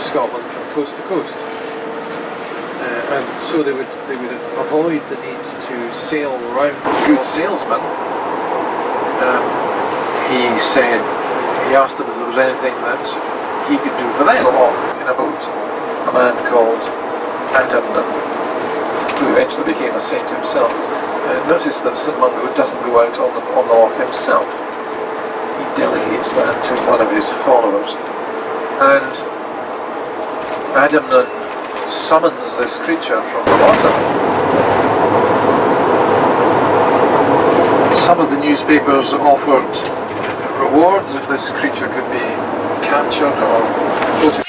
Scotland from coast to coast. And so they would avoid the need to sail round. Good salesman. He asked them if there was anything that he could do for them along in a boat. A man called Adam, who eventually became a saint himself. Notice that St Mungo doesn't go out on the loch himself. He delegates that to one of his followers. And Adamnan summons this creature from the water. Some of the newspapers offered rewards if this creature could be captured or put.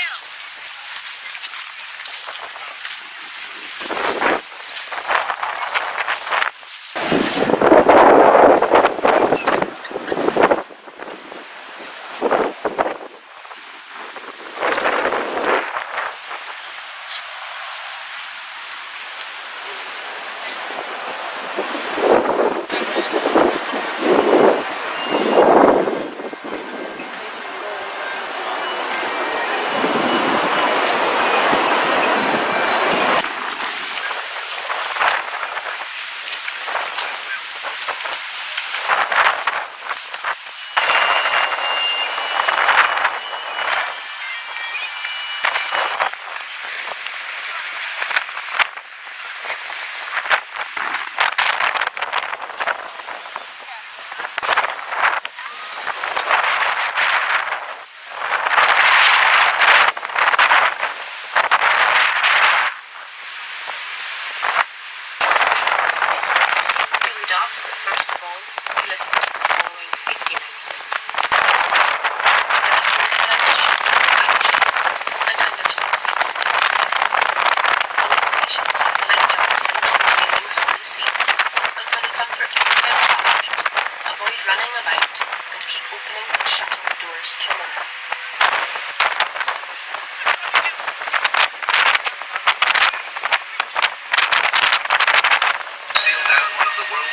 First of all, listen to the following safety announcements. There are stored around the ship weight chests and under some seats in the floor. All locations have the life jackets and top railings on the seats, and for the comfort of your fellow passengers, avoid running about and keep opening and shutting the doors to a minimum.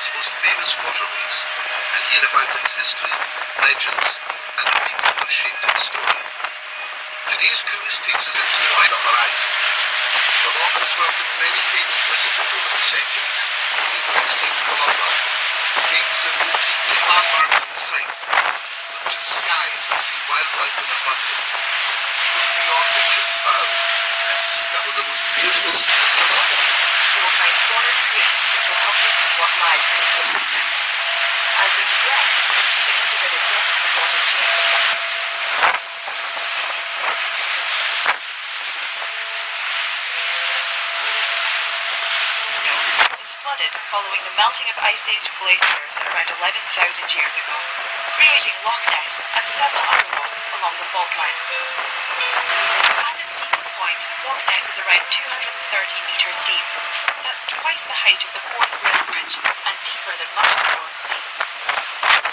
Most famous waterways and hear about its history, legends, and the people who shaped its story. Today's cruise takes us into the wider horizon. The Loch has welcomed many famous visitors over the centuries, including St Columba, kings and boutiques, landmarks and sights. Look to the skies and see wildlife in abundance. Look beyond the ship's bow and see some of the most beautiful scenery. You will find smaller screens which will help you see what lies beneath the water. As we progress, you can see that the depth of the water changes. Snow was flooded following the melting of Ice Age glaciers around 11,000 years ago, creating Loch Ness and several other lochs along the fault line. At its deepest point, Loch Ness is around 230 metres deep. That's twice the height of the Forth Rail Bridge and deeper than much of the North Sea.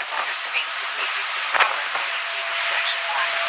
Sonar screens to see if we can discover where the deepest section lies.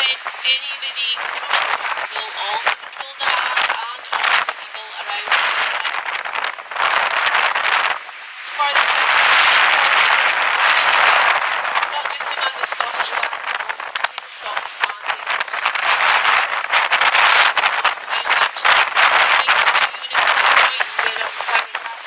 meant anybody controlling the castle also controlled the land and all the people around the island. So far the not just among the Scottish land, but between Scotland and the English. It's found actually 1692 and it was found there at one of the boat.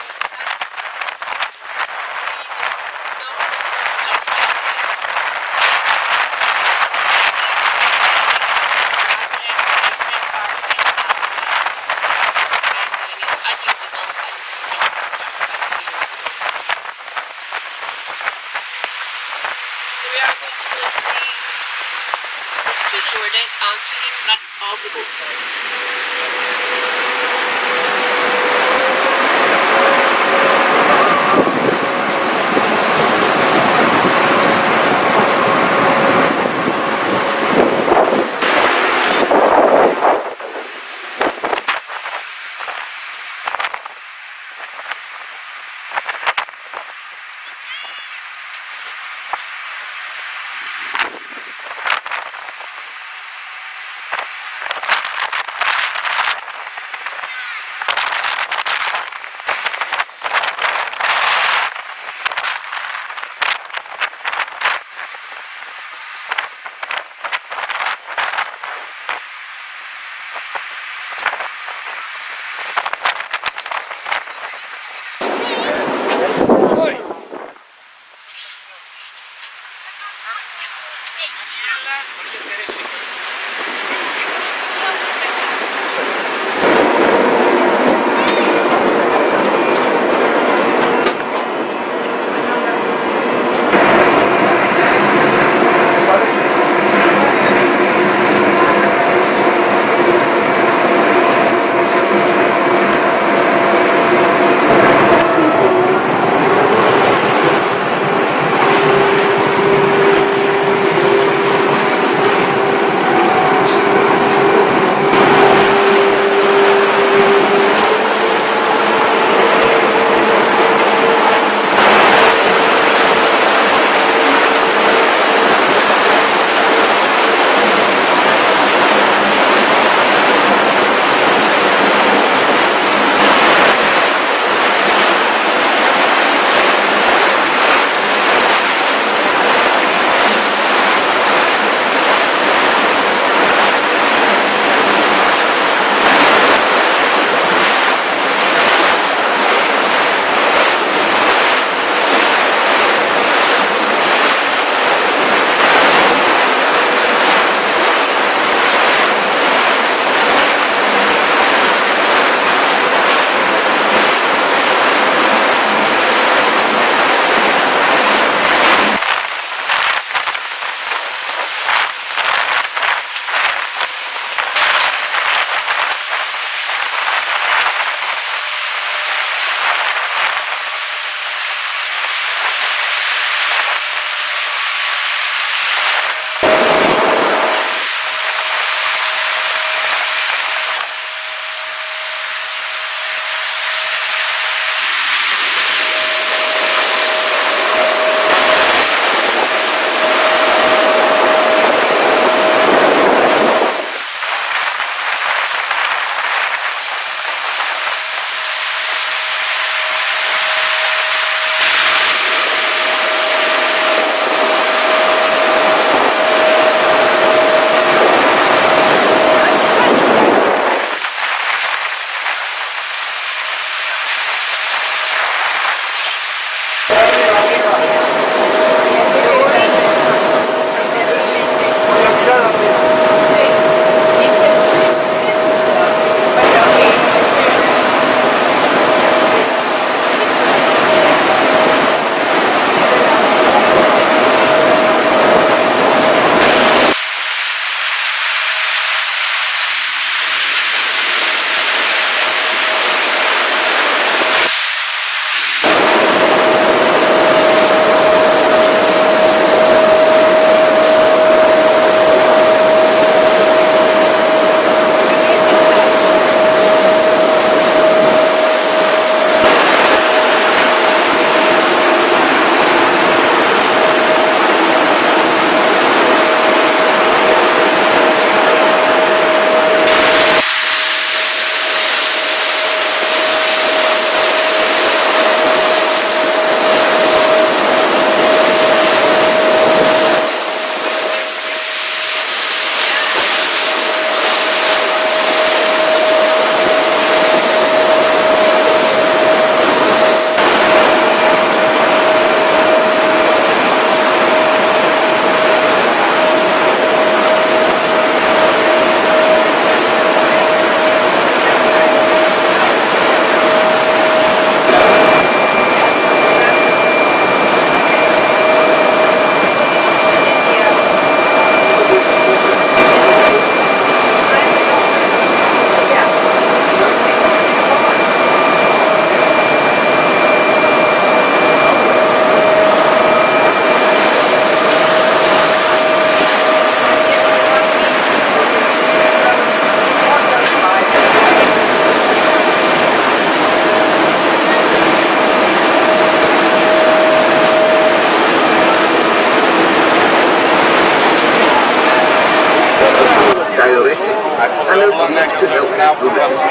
and are believed to help rheumatism.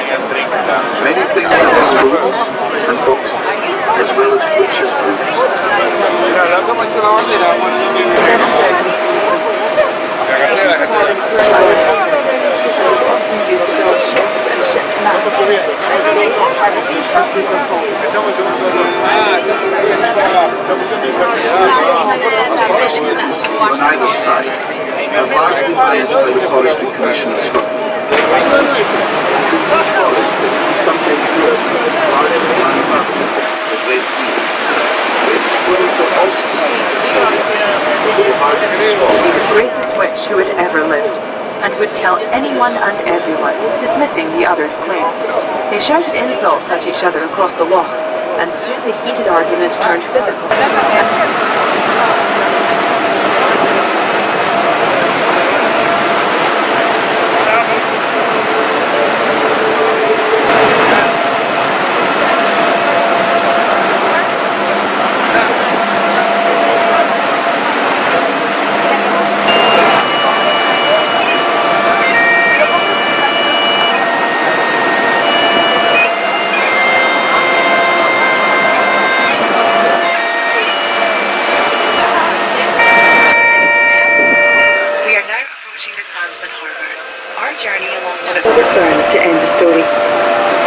Many things are spoons and boxes, as well as witches' brooms. Used to build ships and ships' masts. And today is harvesting some people's homes. Forest lands on either side are largely managed by the Forestry Commission of Scotland. Through these forests, sometimes grow large land parcels of red deer. Red squirrels are also seen in this area, although hardly small. The greatest witch who had ever lived, and would tell anyone and everyone, dismissing the other's claim. They shouted insults at each other across the loch, and soon the heated argument turned physical. To end the story.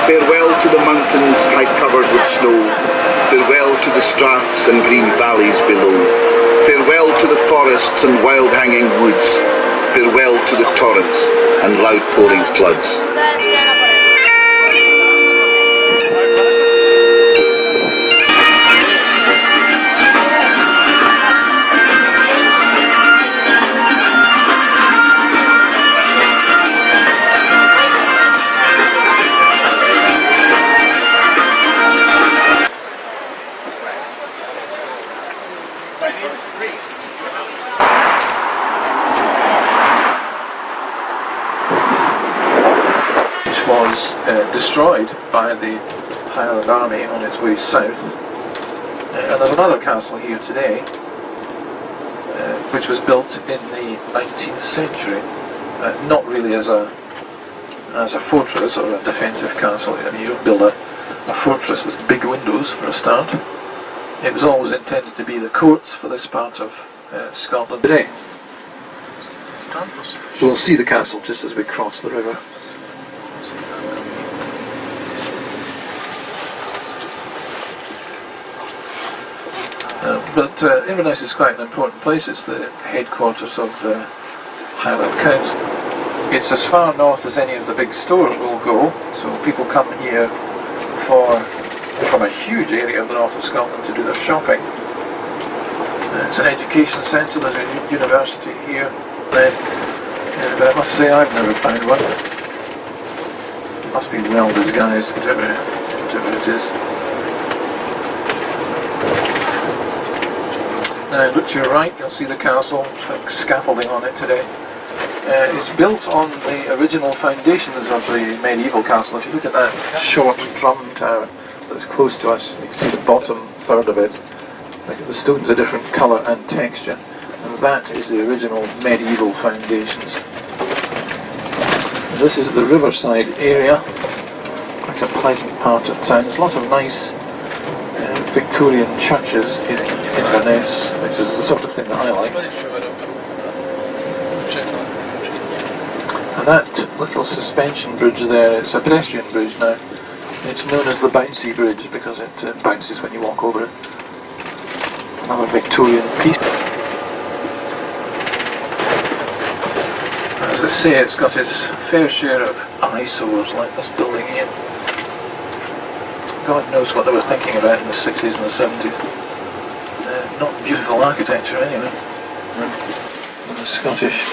Farewell to the mountains high covered with snow. Farewell to the straths and green valleys below. Farewell to the forests and wild hanging woods. Farewell to the torrents and loud pouring floods. Was destroyed by the Highland Army on its way south. And there's another castle here today, which was built in the 19th century, not really as a fortress or a defensive castle. I mean, you don't build a fortress with big windows for a start. It was always intended to be the courts for this part of Scotland today. We'll see the castle just as we cross the river. But Inverness is quite an important place. It's the headquarters of Highland Council. It's as far north as any of the big stores will go, so people come here from a huge area of the north of Scotland to do their shopping. It's an education centre, there's a university here, but I must say I've never found one. It must be well disguised, whatever it is. Now look to your right, you'll see the castle, like scaffolding on it today. It's built on the original foundations of the medieval castle. If you look at that short drum tower that's close to us, you can see the bottom third of it. The stone's a different colour and texture, and that is the original medieval foundations. This is the riverside area, quite a pleasant part of town. There's a lot of nice Victorian churches in Inverness, which is the sort of thing that I like. And that little suspension bridge there, it's a pedestrian bridge now. It's known as the bouncy bridge because it bounces when you walk over it. Another Victorian piece. As I say, it's got its fair share of eyesores like this building here. God knows what they were thinking about in the 60s and the 70s. Not beautiful architecture anyway. And the Scottish.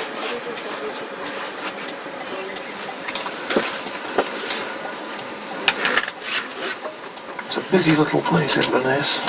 It's a busy little place, Inverness.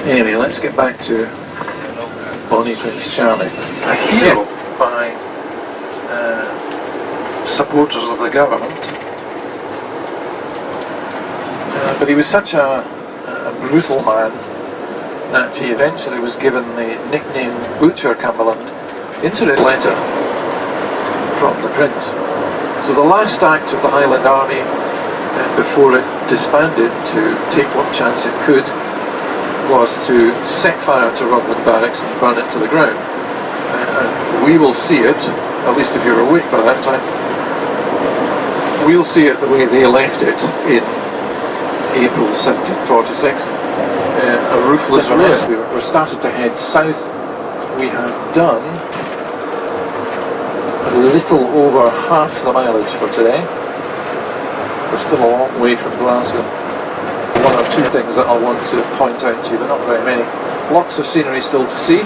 Anyway, let's get back to Bonnie Prince Charlie. A hero by supporters of the government, but he was such a brutal man that he eventually was given the nickname Butcher Cumberland into his letter from the Prince. So the last act of the Highland Army before it disbanded to take what chance it could was to set fire to Rutland Barracks and burn it to the ground. And we will see it, at least if you're awake by that time, we'll see it the way they left it in April 1746. A roofless ruin. We're started to head south. We have done a little over half the mileage for today. We're still a long way from Glasgow. One or two things that I'll want to point out to you, but not very many. Lots of scenery still to see,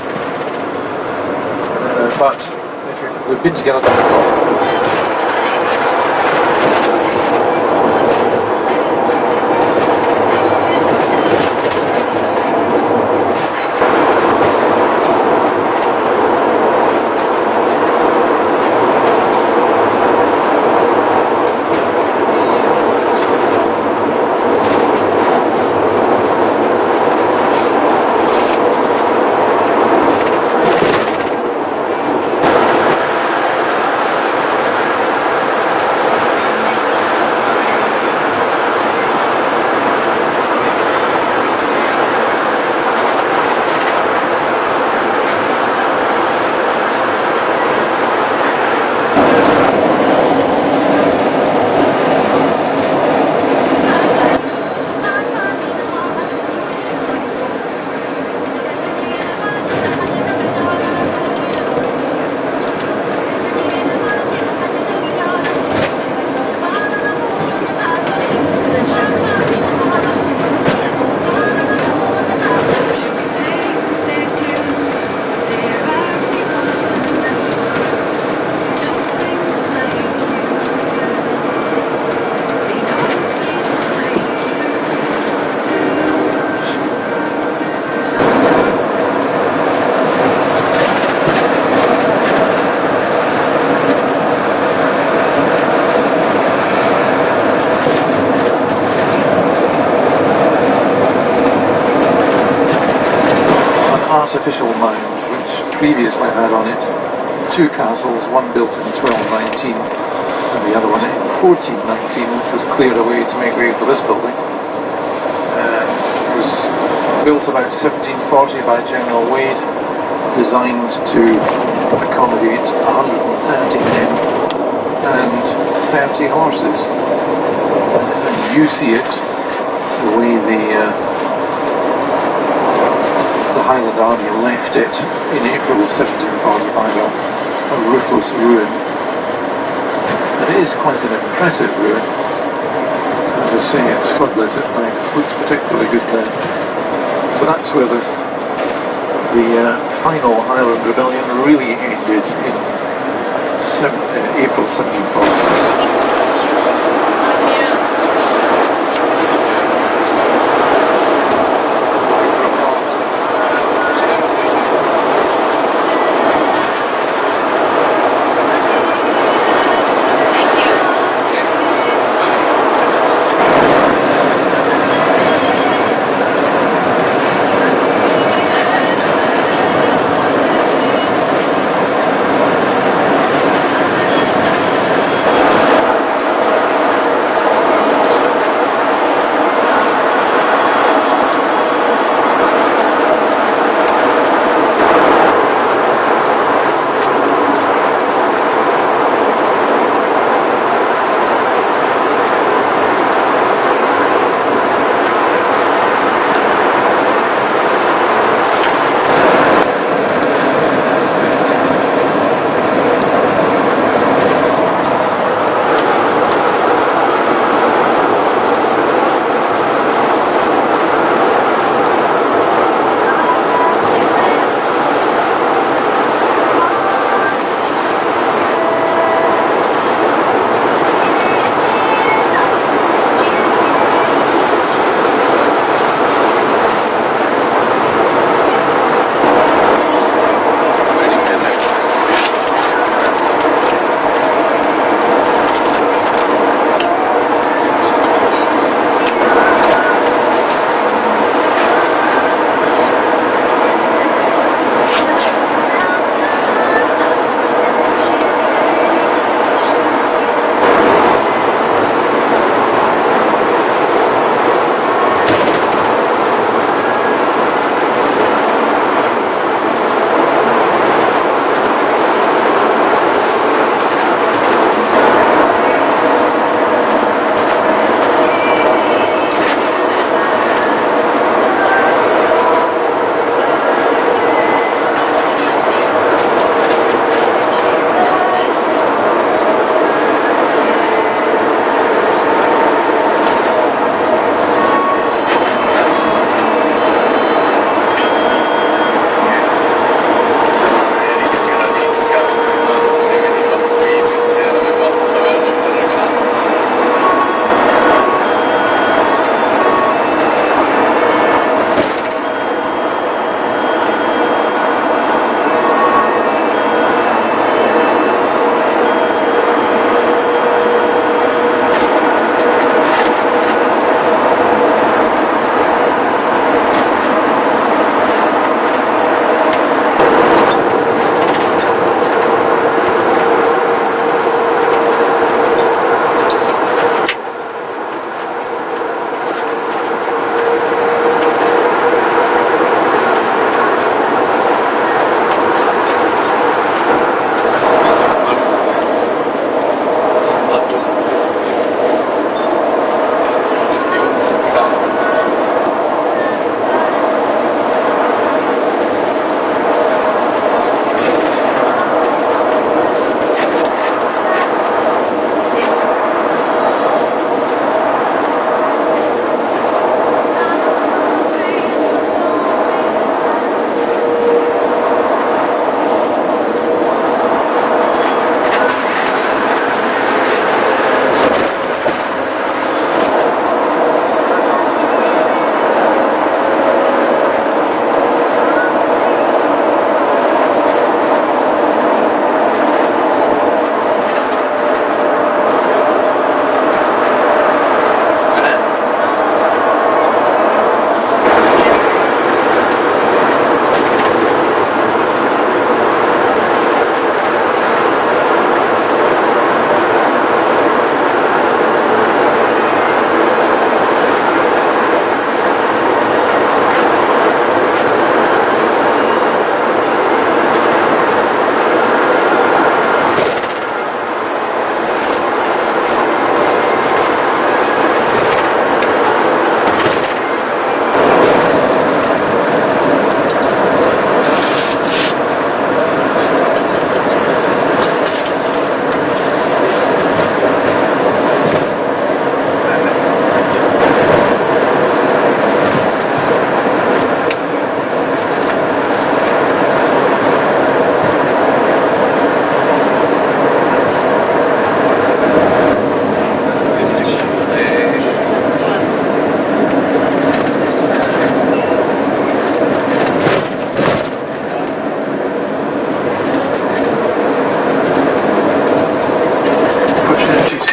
but we've been together. Artificial mound, which previously had on it two castles, one built in 1219 and the other one in 1419, which was cleared away to make way for this building. It was built about 1740 by General Wade, designed to accommodate 130 men and 30 horses. And you see it, the way the Highland Army left it in April 1745, a roofless ruin. And it is quite an impressive ruin. As I say, it's floodlit at night, it looks particularly good there. So that's where the final Highland Rebellion really ended in April 1746.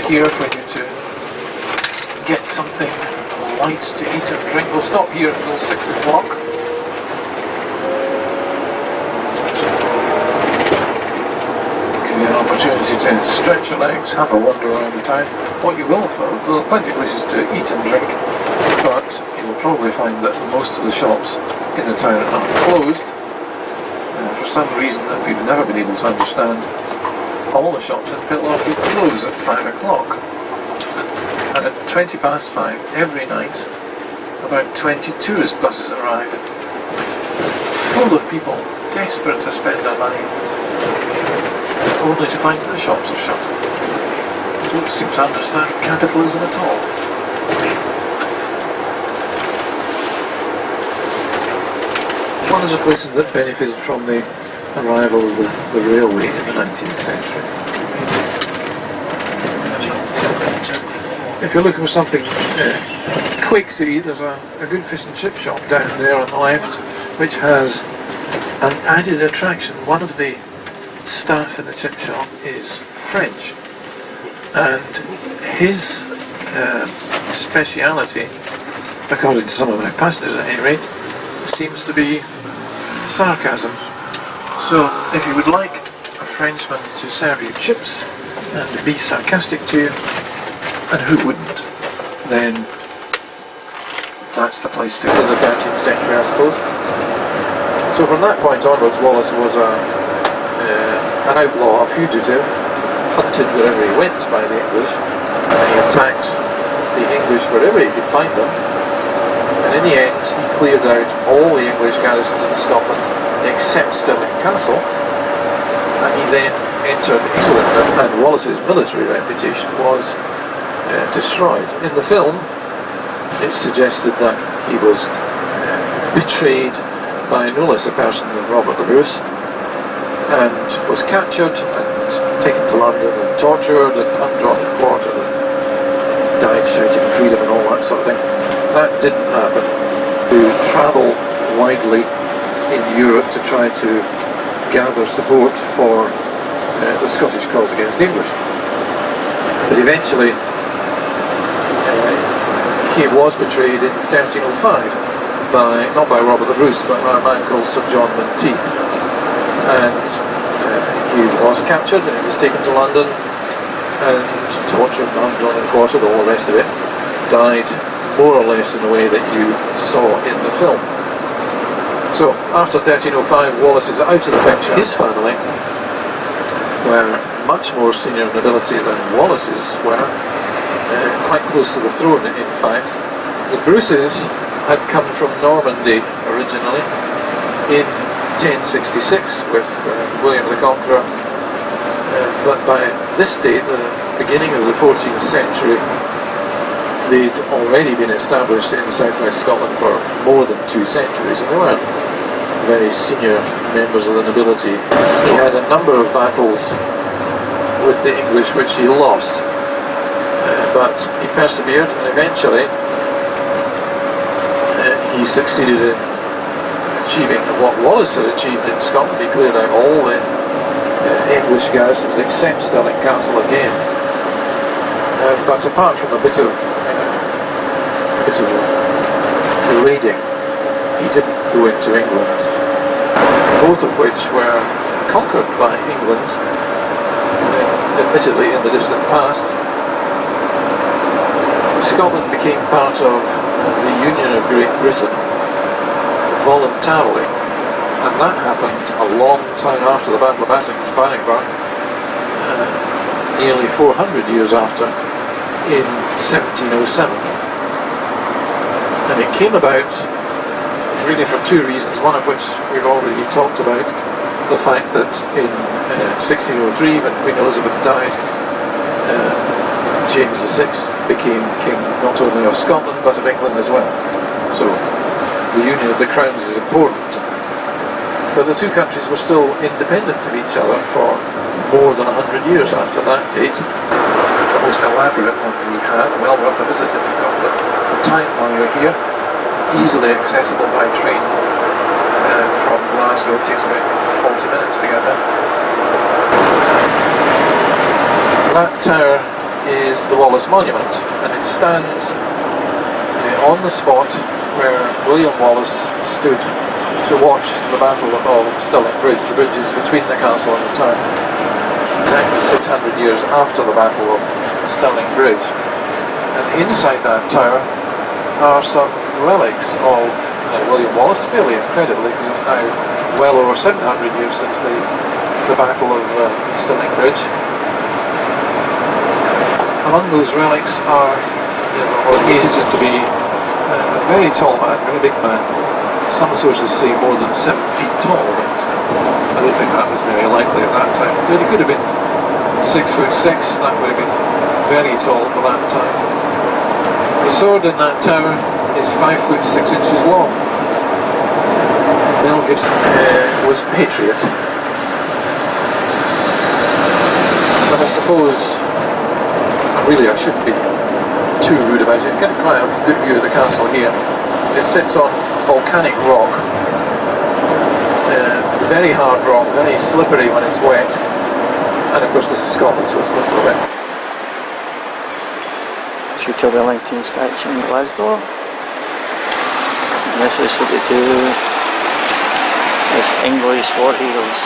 here for you to get something light to eat and drink. We'll stop here until 6 o'clock. Give you an opportunity to stretch your legs, have a wander around the town. What you will find, there are plenty of places to eat and drink, but you will probably find that most of the shops in the town are closed. For some reason that we've never been able to understand, all the shops in Pitloch close at 5 o'clock. And at 20 past 5 every night, about 20 tourist buses arrive, full of people desperate to spend their money, only to find that the shops are shut. They don't seem to understand capitalism at all. One of the places that benefited from the arrival of the railway in the 19th century. If you're looking for something quick to eat, there's a good fish and chip shop down there on the left, which has an added attraction. One of the staff in the chip shop is French, and his speciality, according to some of my passengers at any rate, seems to be sarcasm. So if you would like a Frenchman to serve you chips and be sarcastic to you, and who wouldn't, then that's the place to go in the 13th century, I suppose. So from that point onwards, Wallace was an outlaw, a fugitive, hunted wherever he went by the English, and he attacked the English wherever he could find them. And in the end, he cleared out all the English garrisons in Scotland except Stirling Castle, and he then entered England, and Wallace's military reputation was destroyed. In the film, it's suggested that he was betrayed by no less a person than Robert the Bruce, and was captured and taken to London and tortured and undrawn and quartered and died shouting freedom and all that sort of thing. That didn't happen. To travel widely in Europe to try to gather support for the Scottish cause against the English. But eventually he was betrayed in 1305 by, not by Robert the Bruce, but by a man called Sir John Menteith. And he was captured and he was taken to London and tortured, undrawn and quartered, all the rest of it. Died more or less in the way that you saw in the film. So after 1305, Wallace is out of the picture. His family were much more senior nobility than Wallace's were, quite close to the throne in fact. The Bruces had come from Normandy originally in 1066 with William the Conqueror, but by this date, the beginning of the 14th century, they'd already been established in southwest Scotland for more than 2 centuries, and they weren't very senior members of the nobility. He had a number of battles with the English which he lost, but he persevered, and eventually he succeeded in achieving what Wallace had achieved in Scotland. He cleared out all the English garrisons except Stirling Castle again. But apart from a bit of raiding, he didn't go into England, both of which were conquered by England, admittedly in the distant past. Scotland became part of the Union of Great Britain voluntarily, and that happened a long time after the Battle of Bannockburn, nearly 400 years after, in 1707. And it came about really for 2 reasons, one of which we've already talked about, the fact that in 1603, when Queen Elizabeth died, James VI became king not only of Scotland but of England as well. So the union of the crowns is important. But the two countries were still independent of each other for more than 100 years after that date. The most elaborate one we had, well worth a visit if you've got the time while you're here, easily accessible by train from Glasgow. It takes about 40 minutes to get there. That tower is the Wallace Monument, and it stands on the spot where William Wallace stood to watch the Battle of Stirling Bridge. The bridge is between the castle and the town, exactly 600 years after the Battle of Stirling Bridge. And inside that tower are some relics of William Wallace, fairly incredibly, because it's now well over 700 years since the Battle of Stirling Bridge. Among those relics are, or is to be a very tall man, very big man. Some sources say more than 7 feet tall, but I don't think that was very likely at that time. But he could have been 6'6", that would have been very tall for that time. The sword in that tower is 5'6" long. Mel Gibson was Patriot. But I suppose, really I shouldn't be too rude about it. You get quite a good view of the castle here. It sits on volcanic rock, very hard rock, very slippery when it's wet, and of course this is Scotland, so it's most of it. Duke of Wellington statue in Glasgow. And this is what they do with English war heroes.